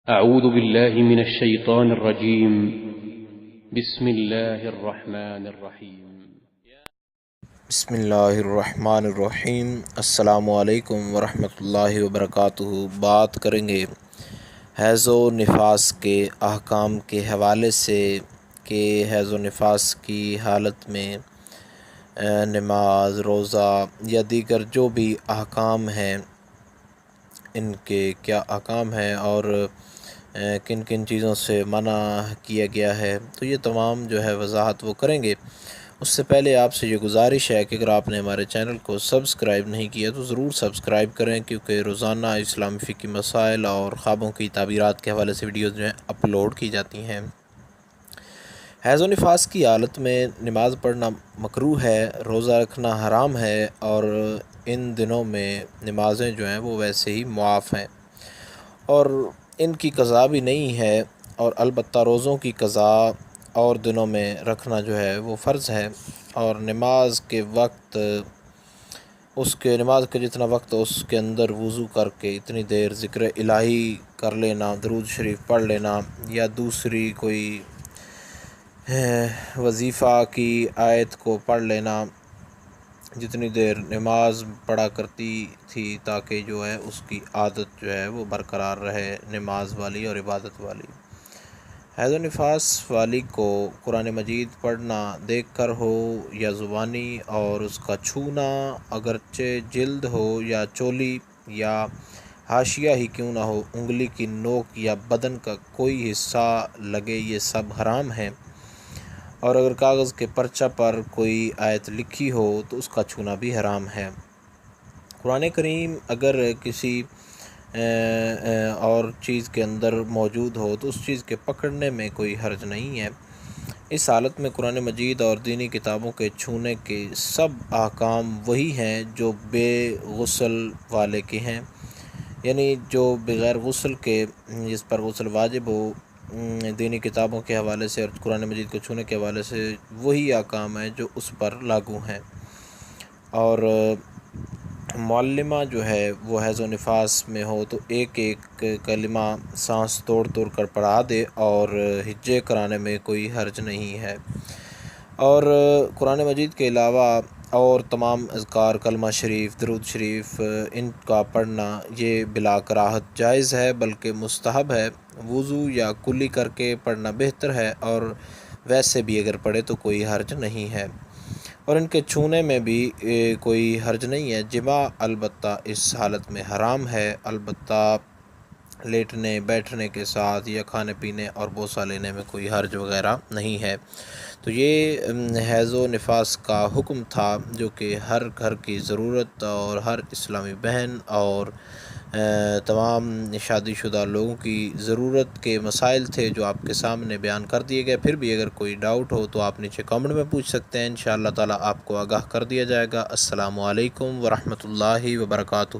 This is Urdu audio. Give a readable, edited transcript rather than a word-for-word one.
أعوذ بالله من الشيطان الرجيم. بسم الله الرحمن الرحيم. بسم اللہ الرحمن الرحیم۔ السلام علیکم ورحمۃ اللہ وبرکاتہ۔ بات کریں گے حیض و نفاس کے احکام کے حوالے سے کہ حیض و نفاس کی حالت میں نماز، روزہ یا دیگر جو بھی احکام ہیں ان کے کیا احکام ہیں اور کن کن چیزوں سے منع کیا گیا ہے، تو یہ تمام جو ہے وضاحت وہ کریں گے۔ اس سے پہلے آپ سے یہ گزارش ہے کہ اگر آپ نے ہمارے چینل کو سبسکرائب نہیں کیا تو ضرور سبسکرائب کریں، کیونکہ روزانہ اسلامی فقہی مسائل اور خوابوں کی تعبیرات کے حوالے سے ویڈیوز جو ہیں اپلوڈ کی جاتی ہیں۔ حیض و نفاس کی حالت میں نماز پڑھنا مکروہ ہے، روزہ رکھنا حرام ہے، اور ان دنوں میں نمازیں جو ہیں وہ ویسے ہی معاف ہیں اور ان کی قضا بھی نہیں ہے، اور البتہ روزوں کی قضا اور دنوں میں رکھنا جو ہے وہ فرض ہے۔ اور نماز کے وقت نماز کے جتنا وقت اس کے اندر وضو کر کے اتنی دیر ذکر الہی کر لینا، درود شریف پڑھ لینا، یا دوسری کوئی وظیفہ کی آیت کو پڑھ لینا جتنی دیر نماز پڑھا کرتی تھی، تاکہ جو ہے اس کی عادت جو ہے وہ برقرار رہے، نماز والی اور عبادت والی۔ حیض و نفاس والی کو قرآن مجید پڑھنا دیکھ کر ہو یا زبانی، اور اس کا چھونا اگرچہ جلد ہو یا چولی یا حاشیہ ہی کیوں نہ ہو، انگلی کی نوک یا بدن کا کوئی حصہ لگے، یہ سب حرام ہیں۔ اور اگر کاغذ کے پرچہ پر کوئی آیت لکھی ہو تو اس کا چھونا بھی حرام ہے۔ قرآن کریم اگر کسی اور چیز کے اندر موجود ہو تو اس چیز کے پکڑنے میں کوئی حرج نہیں ہے۔ اس حالت میں قرآن مجید اور دینی کتابوں کے چھونے کے سب احکام وہی ہیں جو بے غسل والے کے ہیں، یعنی جو بغیر غسل کے، جس پر غسل واجب ہو، دینی کتابوں کے حوالے سے اور قرآن مجید کو چھونے کے حوالے سے وہی احکام ہیں جو اس پر لاگو ہیں۔ اور معلمہ جو ہے وہ حیض و نفاس میں ہو تو ایک ایک کلمہ سانس توڑ توڑ کر پڑھا دے، اور ہجے کرانے میں کوئی حرج نہیں ہے۔ اور قرآن مجید کے علاوہ اور تمام اذکار، کلمہ شریف، درود شریف، ان کا پڑھنا یہ بلا کراہت جائز ہے، بلکہ مستحب ہے۔ وضو یا کلی کر کے پڑھنا بہتر ہے، اور ویسے بھی اگر پڑھے تو کوئی حرج نہیں ہے، اور ان کے چھونے میں بھی کوئی حرج نہیں ہے۔ جماع البتہ اس حالت میں حرام ہے، البتہ لیٹنے بیٹھنے کے ساتھ یا کھانے پینے اور بوسہ لینے میں کوئی حرج وغیرہ نہیں ہے۔ تو یہ حیض و نفاس کا حکم تھا جو کہ ہر گھر کی ضرورت اور ہر اسلامی بہن اور تمام شادی شدہ لوگوں کی ضرورت کے مسائل تھے جو آپ کے سامنے بیان کر دیے گئے۔ پھر بھی اگر کوئی ڈاؤٹ ہو تو آپ نیچے کامنٹ میں پوچھ سکتے ہیں، انشاءاللہ تعالی آپ کو آگاہ کر دیا جائے گا۔ السلام علیکم ورحمۃ اللہ وبرکاتہ۔